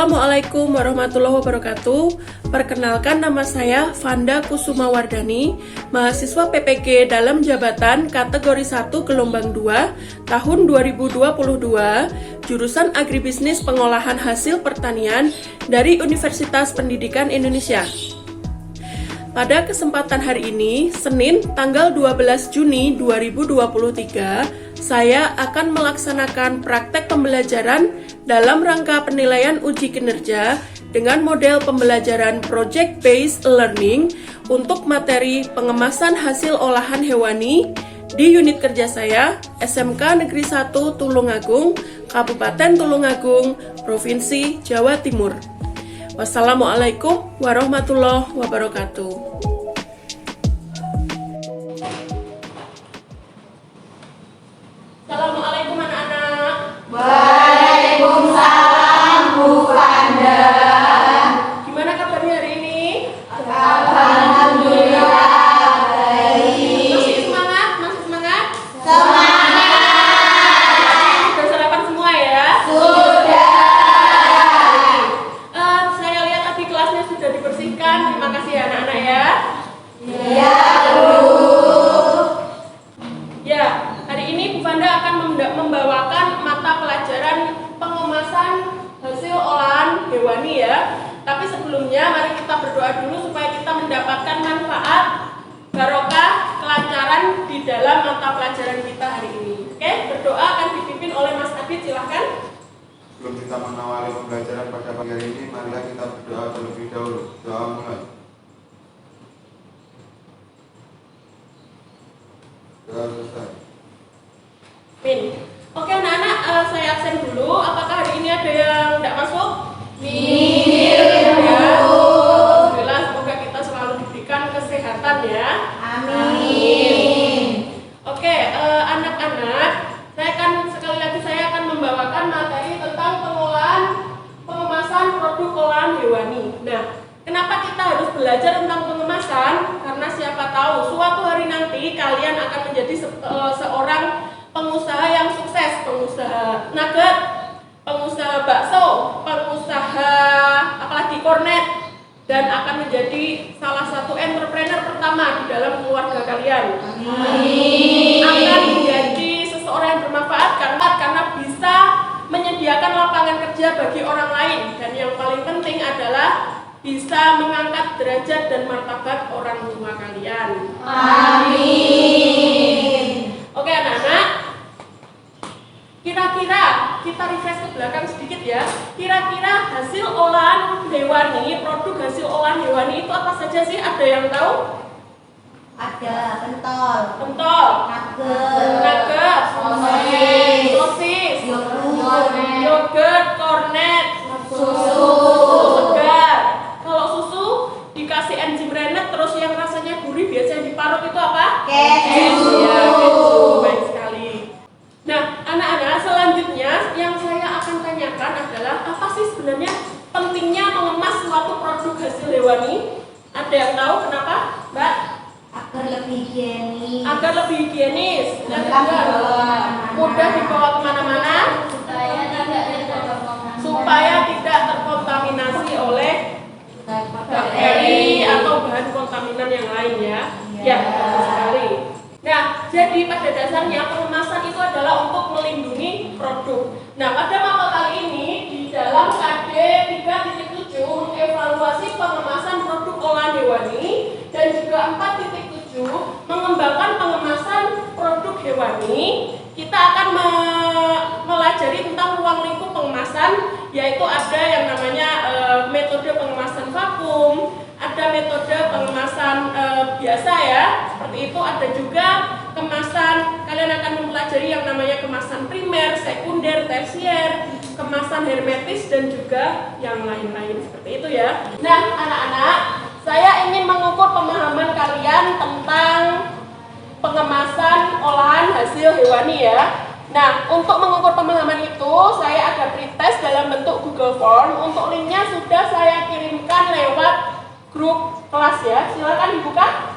Assalamualaikum warahmatullahi wabarakatuh. Perkenalkan, nama saya Vanda Kusuma Wardani, mahasiswa PPG dalam jabatan kategori 1 gelombang 2 tahun 2022, jurusan Agribisnis Pengolahan Hasil Pertanian dari Universitas Pendidikan Indonesia. Pada kesempatan hari ini, Senin tanggal 12 Juni 2023, saya akan melaksanakan praktek pembelajaran dalam rangka penilaian uji kinerja dengan model pembelajaran Project-Based Learning untuk materi pengemasan hasil olahan hewani di unit kerja saya, SMK Negeri 1 Tulungagung, Kabupaten Tulungagung, Provinsi Jawa Timur. Wassalamualaikum warahmatullahi wabarakatuh. Assalamualaikum anak-anak. Waalaikumsalam Bu Vanda. Gimana kabarnya hari ini? Alhamdulillah baik. Masih semangat? Masih semangat? Semangat. Sudah sarapan semua ya? Sudah. Saya lihat tadi kelasnya sudah dibersihkan. Terima kasih ya anak-anak ya. Ya Bu. Ya, hari ini Bu Vanda akan membawakan mata pelajaran pengemasan hasil olahan hewani ya. Tapi sebelumnya mari kita berdoa dulu supaya kita mendapatkan manfaat, barokah, kelancaran di dalam mata pelajaran kita hari ini. Oke, berdoa akan dipimpin oleh Mas Adit, silahkan. Sebelum kita mengawali pembelajaran pada pagi hari ini, marilah kita berdoa terlebih dahulu. Doa mulai. Doa selesai. Min. Oke anak-anak, saya absen dulu. Apakah hari ini ada yang tidak masuk? Alhamdulillah, semoga kita selalu diberikan kesehatan ya. Amin. Oke, anak-anak, sekali lagi saya akan membawakan materi tentang pengemasan produk olahan hewani. Nah, kenapa kita harus belajar tentang pengemasan? Karena siapa tahu suatu hari nanti kalian akan menjadi seorang pengusaha yang sukses, pengusaha nugget, pengusaha bakso, pengusaha apalagi kornet, dan akan menjadi salah satu entrepreneur pertama di dalam keluarga kalian. Amin. Akan menjadi seseorang yang bermanfaat karena bisa menyediakan lapangan kerja bagi orang lain, dan yang paling penting adalah bisa mengangkat derajat dan martabat orang tua kalian. Amin. Oke anak-anak, kira-kira kita refresh ke belakang sedikit ya. Kira-kira hasil olahan hewani, produk hasil olahan hewani itu apa saja sih? Ada yang tahu? Ada pentol, Pentol, nugget, sosis, yogurt, kornet, susu. segar. Kalau susu dikasih enzim rennet terus yang rasanya gurih biasanya diparut itu apa? Keju. Ya, keju. Baik sekali. Nah, anak-anak, selanjutnya yang saya akan tanyakan adalah apa sih sebenarnya pentingnya mengemas suatu produk hasil hewani? Ada yang tahu kenapa, Mbak? Agar lebih higienis. Agar lebih higienis, dan Mudah juga dibawa mudah dibawa kemana-mana, supaya tidak terkontaminasi oleh bakteri atau bahan kontaminan yang lain ya. Ya, betul sekali. Nah, jadi pada dasarnya pengemasan itu adalah untuk melindungi produk. Nah, pada mapel kali ini di dalam KD 3.7 mengevaluasi pengemasan produk olahan hewani dan juga 4.7 mengembangkan pengemasan produk hewani, kita akan melajari tentang ruang lingkup pengemasan, yaitu ada yang namanya metode pengemasan vakum, ada metode pengemasan biasa ya, seperti itu. Ada juga kemasan, kalian akan mempelajari yang namanya kemasan primer, sekunder, tersier, kemasan hermetis, dan juga yang lain-lain seperti itu ya. Nah anak-anak, saya ingin mengukur pemahaman kalian tentang pengemasan olahan hasil hewani ya. Nah, untuk mengukur pemahaman itu, saya ada pretest dalam bentuk Google Form. Untuk linknya sudah saya kirimkan lewat grup kelas ya. Silakan dibuka.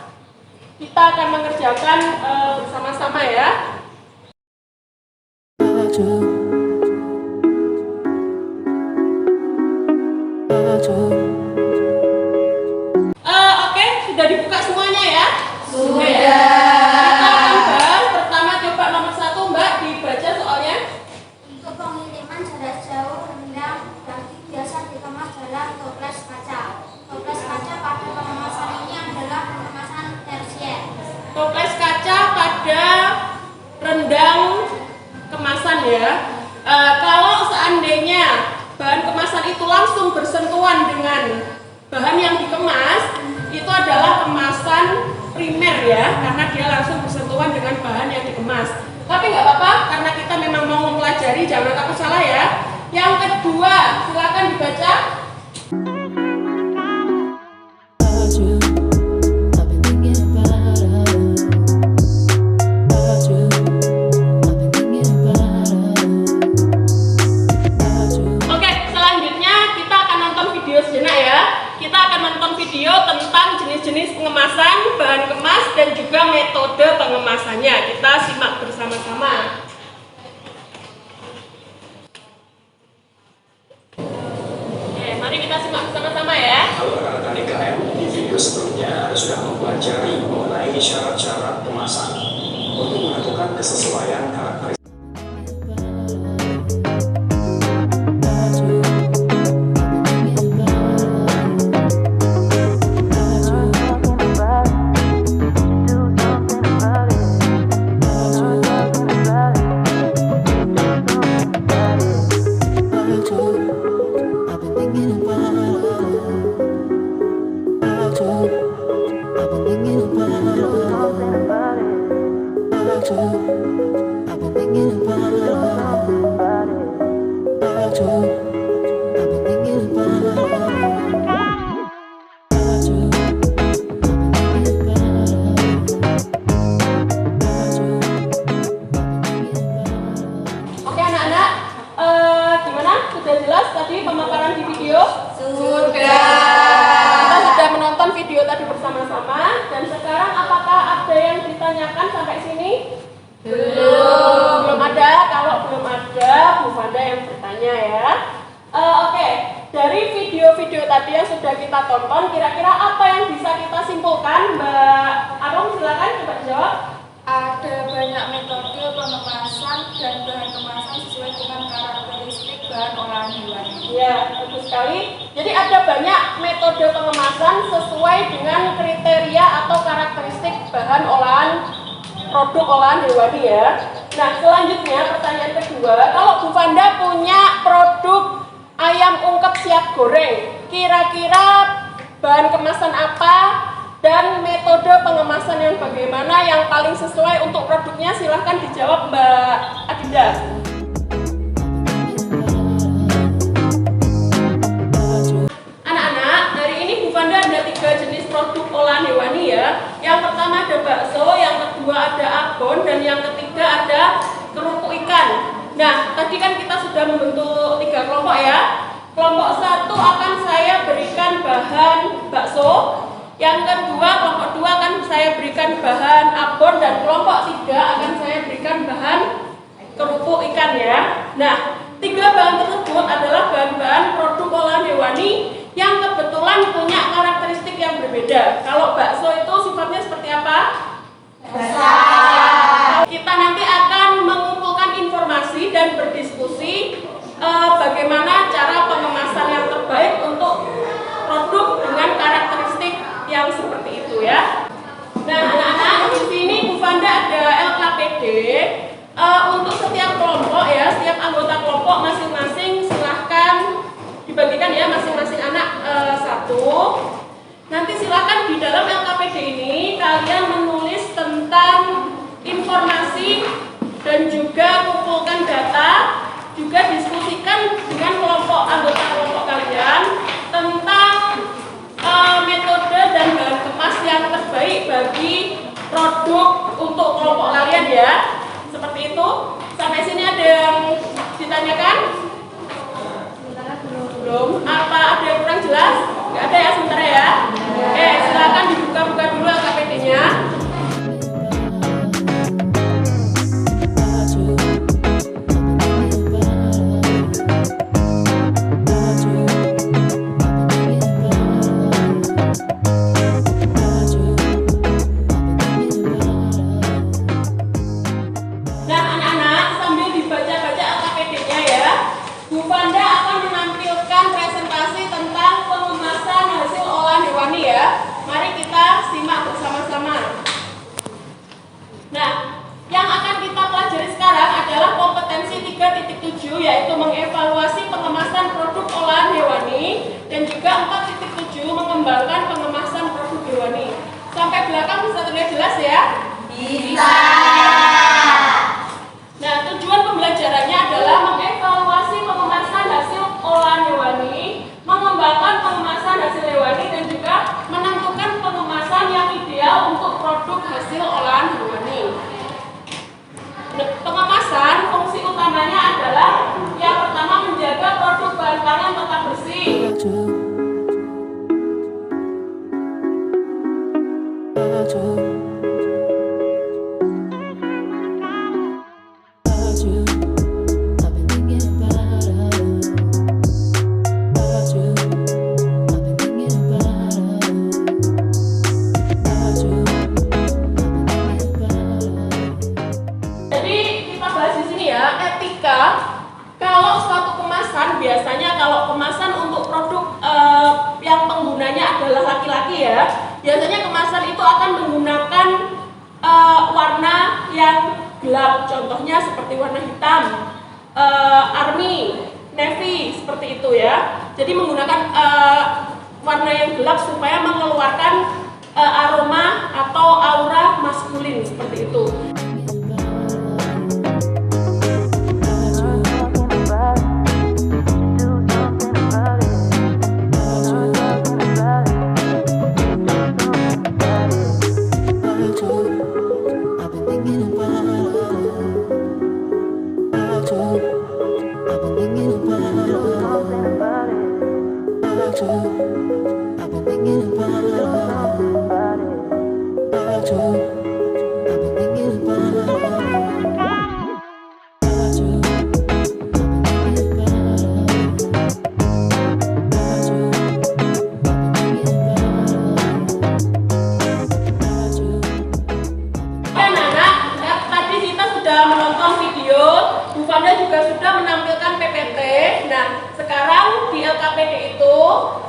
Kita akan mengerjakan bersama-sama ya. Oke, sudah dibuka semuanya ya? Sudah. Kita akan bahas pertama, coba nomor 1 Mbak dibaca soalnya. Untuk pengiriman jarak jauh rendang daging biasa dikemas dalam toples kaca. Toples kaca pada pengemasan ini adalah pengemasan tersier. Toples kaca pada rendang kemasan ya. Kalau seandainya bahan kemasan itu langsung bersentuhan dengan bahan yang dikemas, itu adalah kemasan primer ya, karena dia langsung bersentuhan dengan bahan yang dikemas. Tapi nggak apa-apa, karena kita memang mau mempelajari, jangan takut salah ya. Yang kedua, silakan dibaca. Oke, selanjutnya kita akan nonton video sejenak ya. Kita akan nonton video tentang jenis-jenis pengemasan, bahan kemas, dan juga metode pengemasannya. Kita simak bersama-sama. Oke, mari kita simak bersama-sama ya. Halo rekan-rekan IKM, di video sebelumnya Anda sudah mempelajari mengenai syarat-syarat kemasan untuk menentukan kesesuaian karakteristik. Oke anak-anak, gimana? Sudah jelas tadi pemaparan di video? Kita sudah menonton video tadi bersama-sama. Dan sekarang apakah ada yang ditanyakan sampai sini? Belum ada. Kalau belum ada, Bu Fanda yang bertanya ya. Oke, dari video-video tadi yang sudah kita tonton, kira-kira apa yang bisa kita simpulkan? Mbak Arum, silakan coba dijawab. Ada banyak metode pengemasan dan bahan kemasan sesuai dengan karakteristik bahan olahan hewan. Ya, bagus sekali. Jadi ada banyak metode pengemasan sesuai dengan kriteria atau karakteristik bahan olahan produk olahan hewani ya. Nah, selanjutnya pertanyaan kedua, kalau Bu Fanda punya produk ayam ungkep siap goreng, kira-kira bahan kemasan apa dan metode pengemasan yang bagaimana yang paling sesuai untuk produknya? Silahkan dijawab Mbak Adinda. Anak-anak, hari ini Bu Fanda ada 3 jenis produk olahan hewani ya. Yang pertama ada bakso, yang kedua ada abon, dan yang ketiga ada kerupuk ikan. Nah, tadi kan kita sudah membentuk 3 kelompok ya. Kelompok 1 akan saya berikan bahan bakso. Yang kedua, kelompok 2 akan saya berikan bahan abon, dan kelompok 3 akan saya berikan bahan kerupuk ikan ya. Nah, 3 bahan tersebut adalah bahan-bahan produk olahan hewani yang kebetulan punya karakteristik yang berbeda. Kalau bakso itu sifatnya seperti apa? Besar. Kita nanti akan mengumpulkan informasi dan berdiskusi bagaimana cara pengemasan yang terbaik untuk produk dengan karakteristik yang seperti itu ya. Nah, anak-anak, di sini Bu Fanda ada LKPD untuk setiap kelompok ya, setiap anggota kelompok masing-masing silahkan dibagikan ya, masing-masing anak 1. Nanti silakan di dalam LKPD ini kalian menulis tentang informasi dan juga kumpulkan data, juga diskusikan dengan anggota kelompok kalian tentang metode dan bahan kemas yang terbaik bagi produk untuk kelompok kalian ya. Seperti itu. Sampai sini ada yang ditanyakan? Belum. Apa ada yang kurang jelas? Nggak ada ya sementara ya? Oke, silakan dibuka-buka dulu LKPD-nya. olahan hewani ya. Mari kita simak bersama-sama. Nah, yang akan kita pelajari sekarang adalah kompetensi 3.7, yaitu mengevaluasi pengemasan produk olahan hewani, dan juga 4.7 mengembangkan pengemasan produk hewani. Sampai belakang bisa terlihat jelas ya? Bisa. Nah, tujuan pembelajarannya adalah mengevaluasi pengemasan hasil olahan hewani, mengembangkan pengemasan hasil hewani, dan juga menentukan pengemasan yang ideal untuk produk hasil olahan hewani. Pengemasan, fungsi utamanya adalah yang pertama menjaga produk bahan pangan tetap bersih. Biasanya kalau kemasan untuk produk yang penggunanya adalah laki-laki ya, biasanya kemasan itu akan menggunakan warna yang gelap, contohnya seperti warna hitam, army, navy, seperti itu ya. Jadi menggunakan warna yang gelap supaya mengeluarkan aroma atau aura maskulin, seperti itu.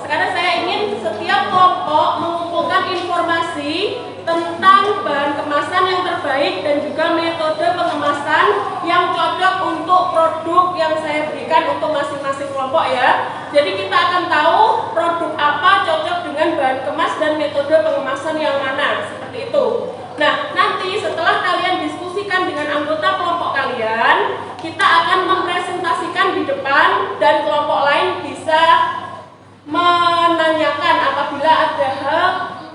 Sekarang saya ingin setiap kelompok mengumpulkan informasi tentang bahan kemasan yang terbaik dan juga metode pengemasan yang cocok untuk produk yang saya berikan untuk masing-masing kelompok ya. Jadi kita akan tahu produk apa cocok dengan bahan kemas dan metode pengemasan yang mana, seperti itu. Nah, nanti setelah kalian diskusikan dengan anggota kelompok kalian, kita akan mempresentasikan di depan dan kelompok lain bisa menanyakan apabila ada hal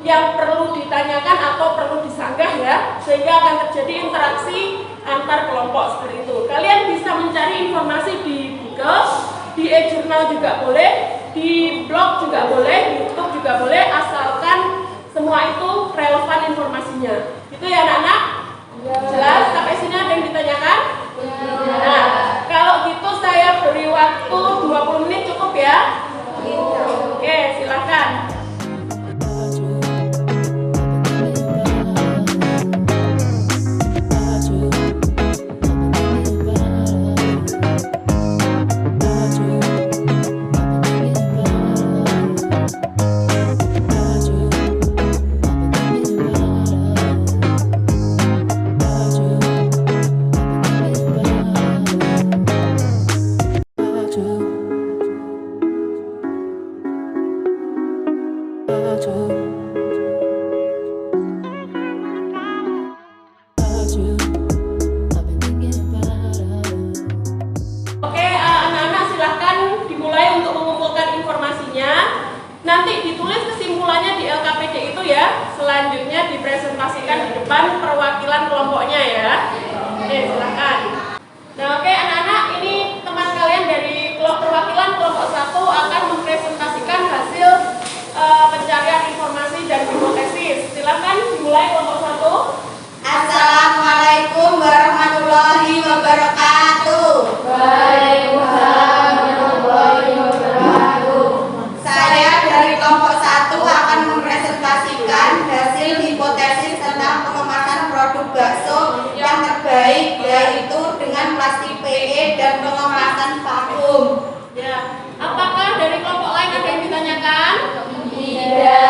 yang perlu ditanyakan atau perlu disanggah ya, sehingga akan terjadi interaksi antar kelompok seperti itu. Kalian bisa mencari informasi di Google, di e-journal juga boleh, di blog juga boleh, di YouTube juga boleh, asalkan semua itu relevan informasinya. Itu ya anak-anak? Ya. Jelas? Sampai sini ada yang ditanyakan? Ya. Nah, kalau gitu saya beri waktu 20 menit cukup ya? Oke, silakan. Nanti ditulis kesimpulannya di LKPD itu ya. Selanjutnya dipresentasikan di depan perwakilan kelompoknya ya. Oke, silakan. Nah, oke anak-anak, ini teman kalian dari perwakilan kelompok 1 akan mempresentasikan hasil pencarian informasi dan hipotesis. Silakan dimulai kelompok 1. Assalamualaikum warahmatullahi wabarakatuh. Waalaikumsalam warahmatullahi wabarakatuh. Saya dari kelompok 1 akan mempresentasikan hasil hipotesis tentang pengemasan produk bakso yang terbaik, yaitu dengan plastik PE dan pengemasan vakum. Ya, apakah dari kelompok lain ada yang ditanyakan? Tidak.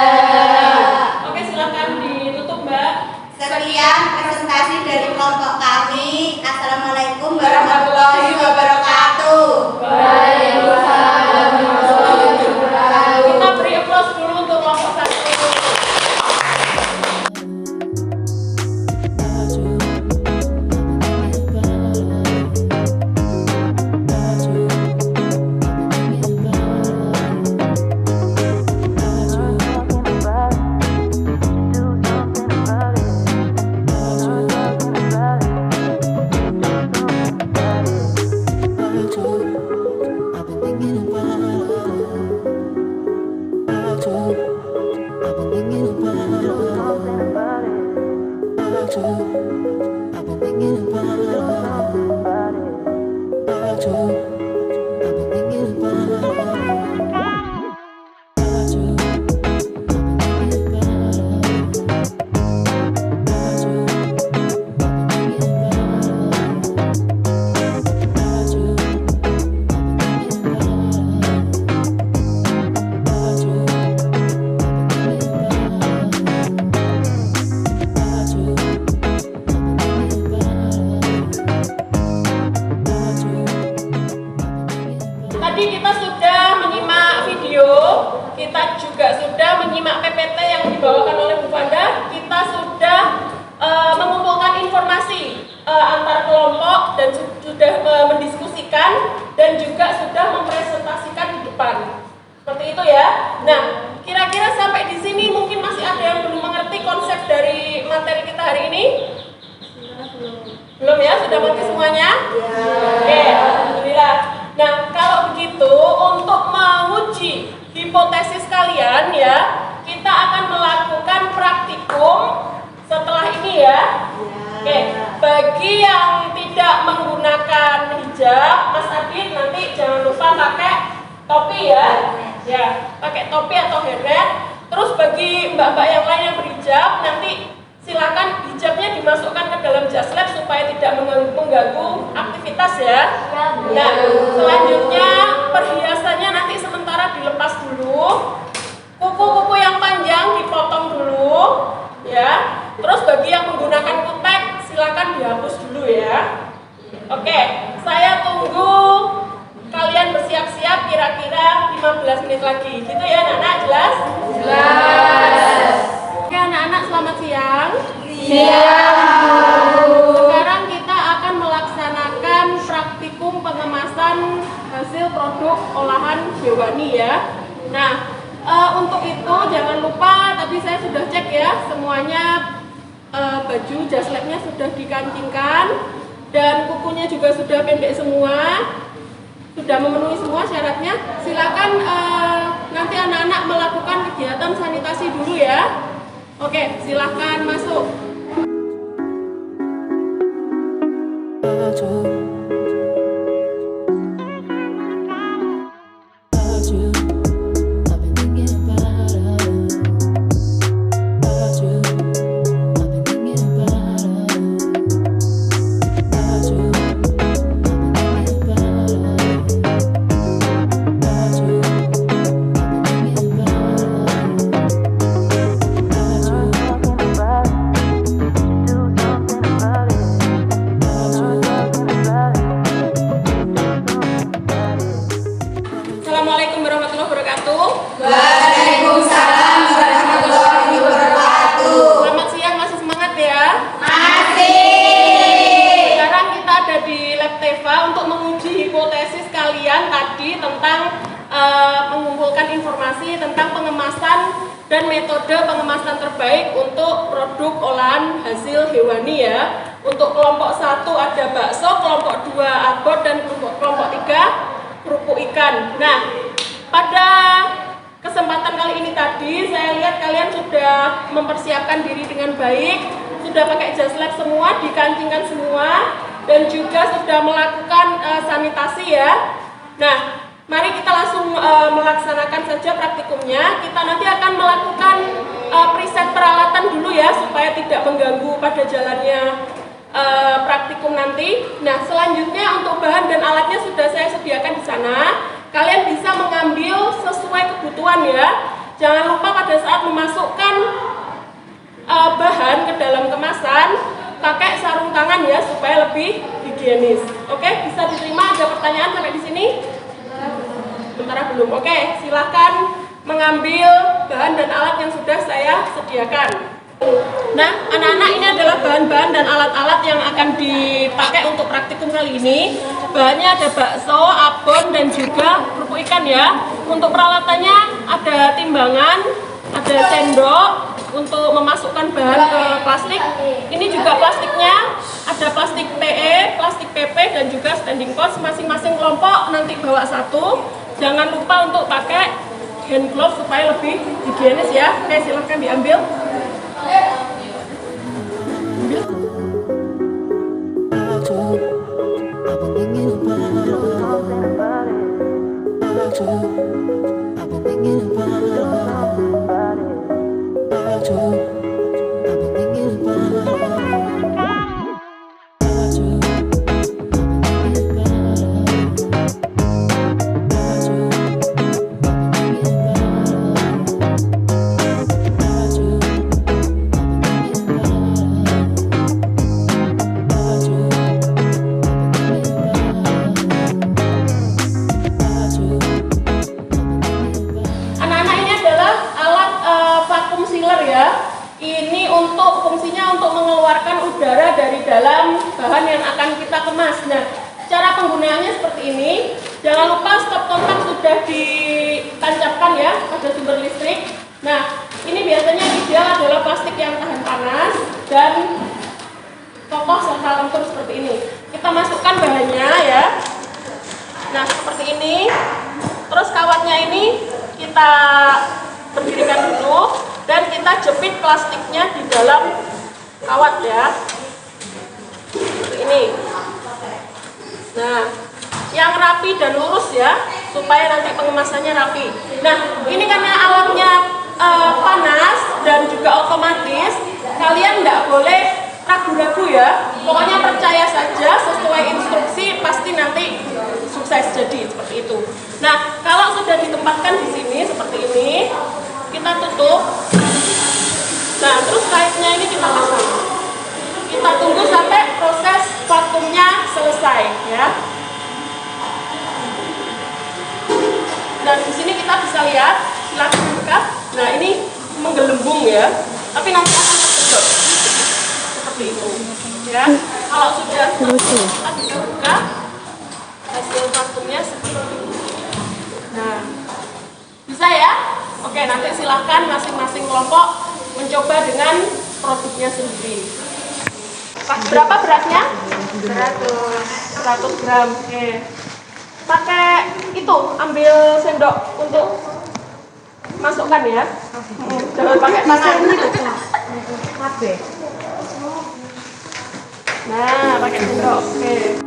kasih dari kelompok kami. Assalamualaikum warahmatullahi wabarakatuh. Waalaikumsalam warahmatullahi wabarakatuh. Kita beri aplaus dulu untuk kelompok 1. Tadi kita sudah menyimak video, kita juga sudah menyimak PPT yang dibawakan oleh Bu Fanda, kita sudah mengumpulkan informasi antar kelompok dan sudah mendiskusikan dan juga sudah mempresentasikan di depan. Seperti itu ya. Nah, kira-kira sampai di sini mungkin masih ada yang belum mengerti konsep dari materi kita hari ini? Belum ya? Sudah mengerti semuanya? Oke, alhamdulillah. Nah, kalau begitu untuk menguji hipotesis kalian ya, kita akan melakukan praktikum setelah ini ya. Oke, bagi yang tidak menggunakan hijab, Mas Adit nanti jangan lupa pakai topi ya. Ya, pakai topi atau heret. Terus bagi mbak-mbak yang lain yang berhijab, nanti silakan hijabnya dimasukkan ke dalam jas lab supaya tidak mengganggu aktivitas ya. Nah, selanjutnya perhiasannya nanti sementara dilepas dulu. Kuku-kuku yang panjang dipotong dulu ya. Terus bagi yang menggunakan kutek silakan dihapus dulu ya. Oke, saya tunggu kalian bersiap-siap kira-kira 15 menit lagi. Gitu ya anak-anak, jelas? Jelas. Oke anak-anak, selamat siang. Siang. Sekarang kita akan melaksanakan praktikum pengemasan hasil produk olahan hewani ya. Nah, untuk itu jangan lupa tadi saya sudah cek ya, semuanya baju jas labnya sudah dikancingkan dan kukunya juga sudah pendek semua, sudah memenuhi semua syaratnya. Silakan nanti anak-anak melakukan kegiatan sanitasi dulu ya. Oke, silakan masuk. Assalamualaikum warahmatullahi wabarakatuh. Waalaikumsalam warahmatullahi wabarakatuh. Selamat siang, masih semangat ya? Masih. Sekarang kita ada di Lab Teva untuk menguji hipotesis kalian tadi tentang mengumpulkan informasi tentang pengemasan dan metode pengemasan terbaik untuk produk olahan hasil hewani ya. Untuk kelompok 1 ada bakso, kelompok 2 abon, dan kelompok 3 kerupuk ikan. Nah, pada kesempatan kali ini tadi saya lihat kalian sudah mempersiapkan diri dengan baik, sudah pakai jas lab semua, dikancingkan semua, dan juga sudah melakukan sanitasi ya. Nah, mari kita langsung melaksanakan saja praktikumnya. Kita nanti akan melakukan preset peralatan dulu ya, supaya tidak mengganggu pada jalannya praktikum nanti. Nah, selanjutnya untuk bahan dan alatnya sudah saya sediakan di sana. Kalian bisa mengambil sesuai kebutuhan ya. Jangan lupa pada saat memasukkan bahan ke dalam kemasan pakai lebih higienis. Oke, bisa diterima? Ada pertanyaan sampai di sini? Sementara belum. Oke, silakan mengambil bahan dan alat yang sudah saya sediakan. Nah, anak-anak, ini adalah bahan-bahan dan alat-alat yang akan dipakai untuk praktikum kali ini. Bahannya ada bakso, abon, dan juga kerupuk ikan ya. Untuk peralatannya ada timbangan, ada sendok untuk memasukkan bahan ke plastik. Ini juga plastiknya, ada plastik PE, plastik PP, dan juga standing post. Masing-masing kelompok nanti bawa satu. Jangan lupa untuk pakai hand glove supaya lebih higienis ya. Oke, silahkan diambil. Ini untuk fungsinya untuk mengeluarkan udara dari dalam bahan yang akan kita kemas. Nah, cara penggunaannya seperti ini. Jangan lupa stop kontak sudah ditancapkan ya pada sumber listrik. Nah, ini biasanya ideal adalah plastik yang tahan panas dan kokoh serta lentur seperti ini. Kita masukkan bahannya ya. Nah, seperti ini. Terus kawatnya ini kita berdirikan dulu. Dan kita jepit plastiknya di dalam kawat ya, seperti ini. Nah, yang rapi dan lurus ya, supaya nanti pengemasannya rapi. Nah, ini karena alatnya panas dan juga otomatis, kalian nggak boleh ragu-ragu ya. Pokoknya percaya saja, sesuai instruksi pasti nanti sukses jadi seperti itu. Nah, kalau sudah ditempatkan di sini seperti ini, kita tutup. Nah, terus kaitnya ini kita pasang. Kita tunggu sampai proses vakumnya selesai ya. Dan di sini kita bisa lihat, silakan dekat. Nah, ini menggelembung ya. Tapi nanti akan tersedot seperti itu ya. Kalau sudah selesai, kita bisa buka hasil vakumnya seperti ini. Nah, bisa ya? Oke, nanti silahkan masing-masing kelompok mencoba dengan produknya sendiri. Berapa beratnya? 100 gram. Oke. Pakai itu, ambil sendok untuk masukkan ya. Jangan pakai tangan. Nah, pakai sendok. Oke.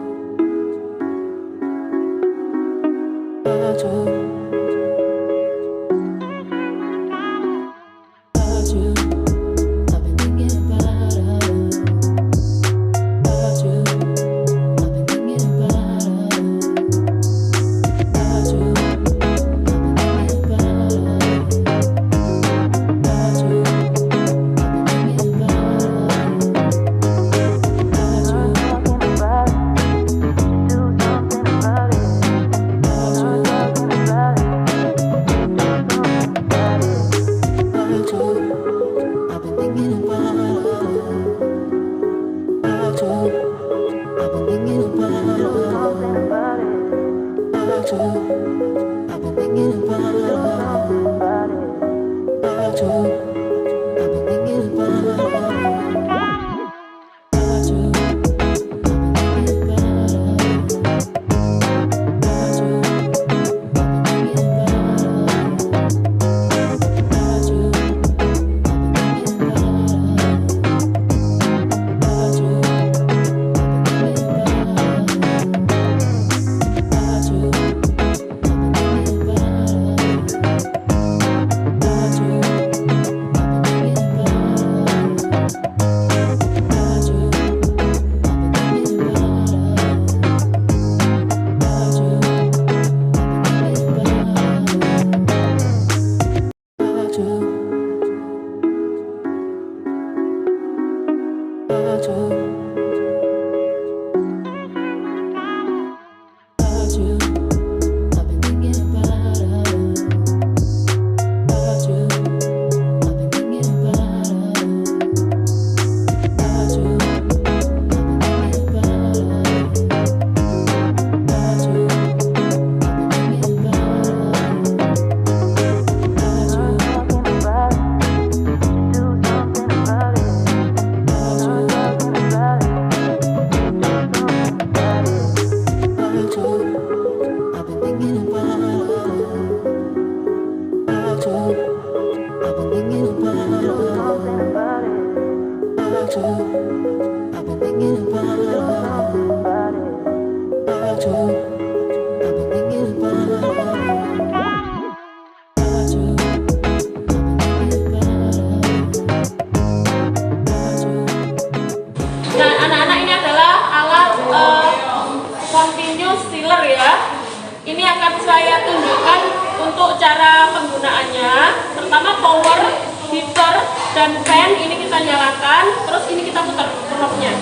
Ini akan saya tunjukkan untuk cara penggunaannya. Pertama power, heater, dan fan ini kita nyalakan. Terus ini kita putar knopnya.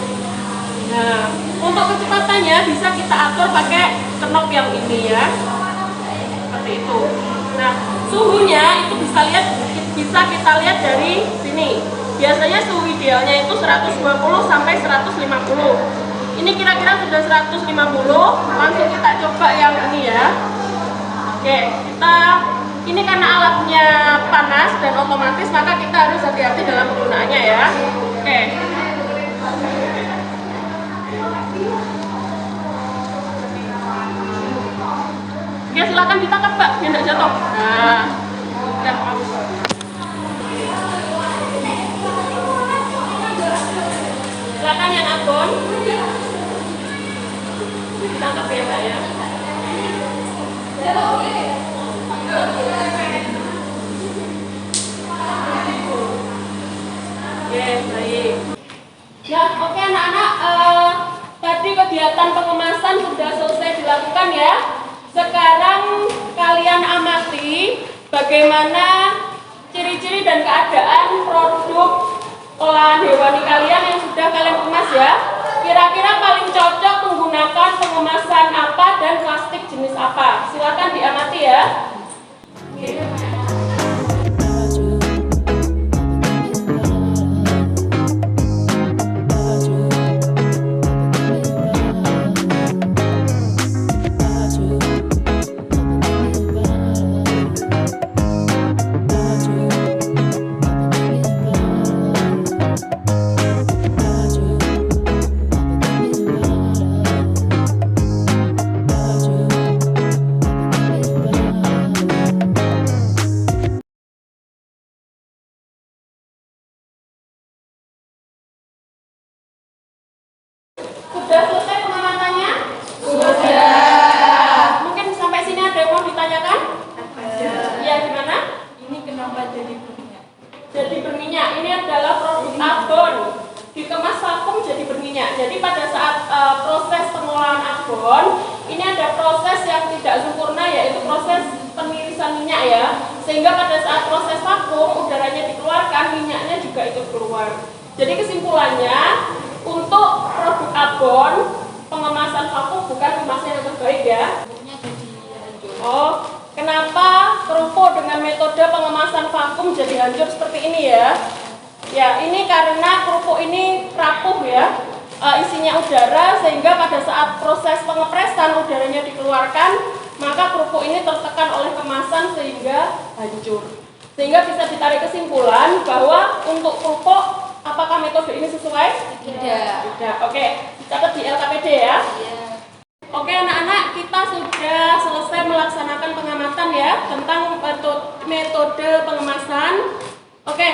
Nah, untuk kecepatannya bisa kita atur pakai knop yang ini ya. Seperti itu. Nah, suhunya itu bisa kita lihat dari sini. Biasanya suhu idealnya itu 120 sampai 150. Ini kira-kira sudah 150. Langsung kita coba yang ini ya. Oke, ini karena alatnya panas dan otomatis, maka kita harus hati-hati dalam penggunaannya ya. Oke. Oke, silakan ditangkap Pak, biar tidak jatuh. Nah, udah. Silakan yang abon. Ditangkap ya Pak ya. Oke, baik. Ya, oke anak-anak, tadi kegiatan pengemasan sudah selesai dilakukan ya. Sekarang kalian amati bagaimana ciri-ciri dan keadaan produk olahan hewani kalian yang sudah kalian kemas ya. Kira-kira paling cocok menggunakan pengemasan apa dan plastik jenis apa? Silakan diamati ya. Sudah selesai pengamatannya? Sudah. Mungkin sampai sini ada yang mau ditanyakan? Iya, gimana? Ini kenapa jadi berminyak? Jadi berminyak. Ini adalah produk abon. Dikemas vakum jadi berminyak. Jadi pada saat proses pengolahan abon, ini ada proses yang tidak sempurna, yaitu proses penirisan minyak ya. Sehingga pada saat proses vakum, udaranya dikeluarkan, minyaknya juga ikut keluar. Jadi kesimpulannya, untuk produk abon, pengemasan vakum bukan kemasan yang terbaik ya. Oh, kenapa kerupuk dengan metode pengemasan vakum jadi hancur seperti ini ya? Ya, ini karena kerupuk ini rapuh ya, isinya udara, sehingga pada saat proses pengepresan udaranya dikeluarkan, maka kerupuk ini tertekan oleh kemasan sehingga hancur. Sehingga bisa ditarik kesimpulan bahwa untuk kerupuk, apakah metode ini sesuai? Tidak. Tidak. Oke, catat di LKPD ya. Iya. Oke anak-anak, kita sudah selesai melaksanakan pengamatan ya tentang metode pengemasan. Oke,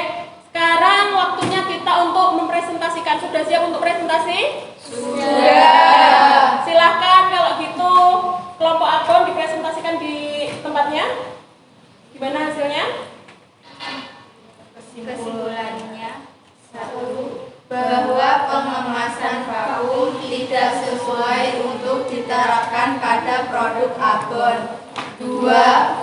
sekarang waktunya kita untuk mempresentasikan. Sudah siap untuk presentasi? Sudah. Silahkan kalau gitu kelompok abon dipresentasikan di tempatnya. Gimana hasilnya? Kesimpulannya, 1. Bahwa pengemasan vakum tidak sesuai untuk diterapkan pada produk abon. 2.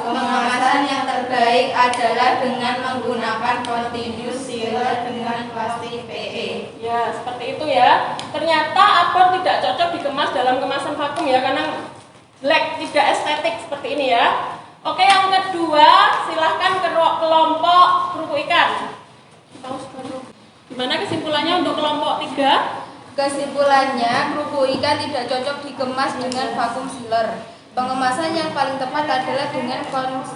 Pengemasan yang terbaik adalah dengan menggunakan continuous sealer dengan plastik PE. Ya, seperti itu ya. Ternyata abon tidak cocok dikemas dalam kemasan vakum ya, karena jelek, tidak estetik seperti ini ya. Oke, yang kedua, silahkan ke kelompok kerupuk ikan. Gimana kesimpulannya untuk kelompok 3? Kesimpulannya, kerupuk ikan tidak cocok dikemas dengan vakum sealer. Pengemasan yang paling tepat adalah dengan Continuous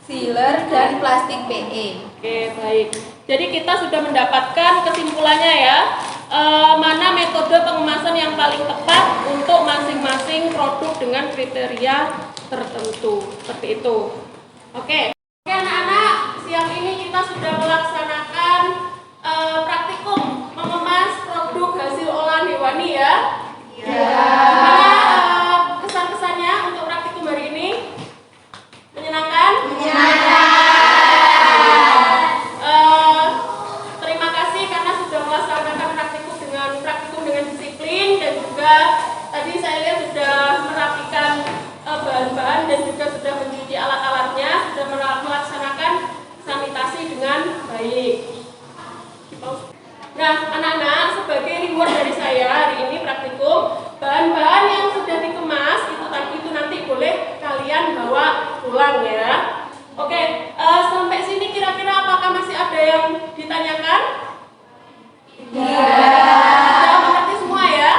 sealer dan plastik PE. Oke, baik. Jadi kita sudah mendapatkan kesimpulannya ya. Mana metode pengemasan yang paling tepat untuk masing-masing produk dengan kriteria tertentu. Seperti itu. Oke. Oke anak-anak, siang ini kita sudah melaksanakan praktikum mengemas produk hasil olahan hewani ya. Gimana kesan-kesannya untuk praktikum hari ini? Menyenangkan? Terima kasih karena sudah melaksanakan praktikum dengan disiplin, dan juga tadi tadi saya lihat sudah merapikan bahan-bahan dan juga sudah mencuci alat-alatnya, sudah melaksanakan sanitasi dengan baik. Nah, anak-anak, sebagai reward dari saya hari ini praktikum, bahan-bahan yang sudah dikemas itu nanti boleh kalian bawa pulang ya. Oke, sampai sini kira-kira apakah masih ada yang ditanyakan? Sudah mengerti semua ya?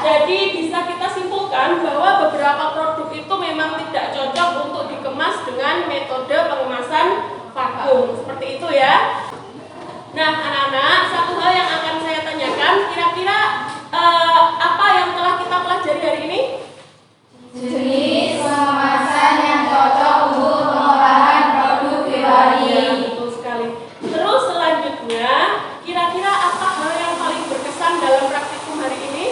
Jadi bisa kita simpulkan bahwa beberapa produk itu memang tidak cocok untuk dikemas dengan metode pengemasan vakum. Seperti itu ya. Nah, anak-anak, satu hal yang akan saya tanyakan, kira-kira apa yang telah kita pelajari hari ini? Jenis pengemasan yang cocok untuk pengolahan produk hewani. Betul sekali. Terus selanjutnya, kira-kira apa hal yang paling berkesan dalam praktikum hari ini?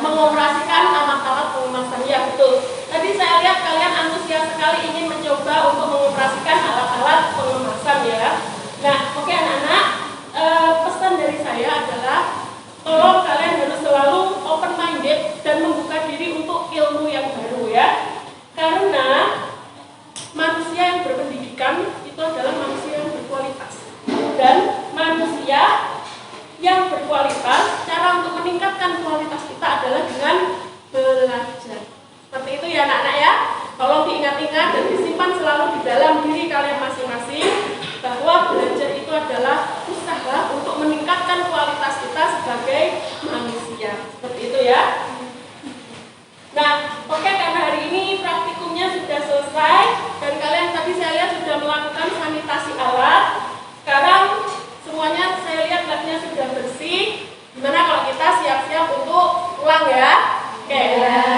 Mengoperasikan alat-alat pengemasan. Ya, betul. Tadi saya lihat kalian antusias sekali ingin mencoba untuk mengoperasikan alat-alat pengemasan ya. Nah, oke anak-anak, pesan dari saya adalah tolong kalian harus selalu open minded dan membuka diri untuk ilmu yang baru ya. Karena manusia yang berpendidikan itu adalah manusia yang berkualitas. Dan manusia yang berkualitas, cara untuk meningkatkan kualitas kita adalah dengan belajar. Seperti itu ya anak-anak ya. Tolong diingat-ingat dan disimpan selalu di dalam diri kalian masing-masing bahwa belajar itu adalah usaha untuk meningkatkan kualitas kita sebagai manusia. Seperti itu ya. Nah, oke, karena hari ini praktikumnya sudah selesai dan kalian tadi saya lihat sudah melakukan sanitasi alat. Sekarang semuanya saya lihat labnya sudah bersih. Gimana kalau kita siap-siap untuk pulang ya? Oke,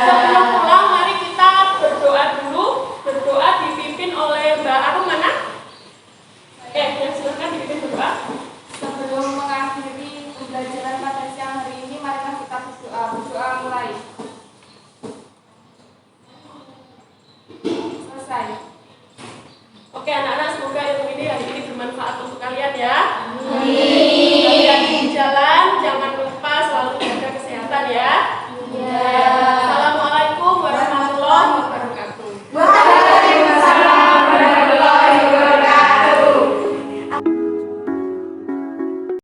sebelum pulang mari kita berdoa dulu. Berdoa dipimpin oleh Mbak Arum mana? Oke, silakan dipimpin berdoa. Sebelum mengakhiri pembelajaran pada siang hari ini, mari kita berdoa. Berdoa mulai. Selesai. Oke anak-anak, semoga ilmu ini hari ini bermanfaat untuk kalian ya. Amin. Hati-hati di jalan, jangan lupa selalu jaga kesehatan ya.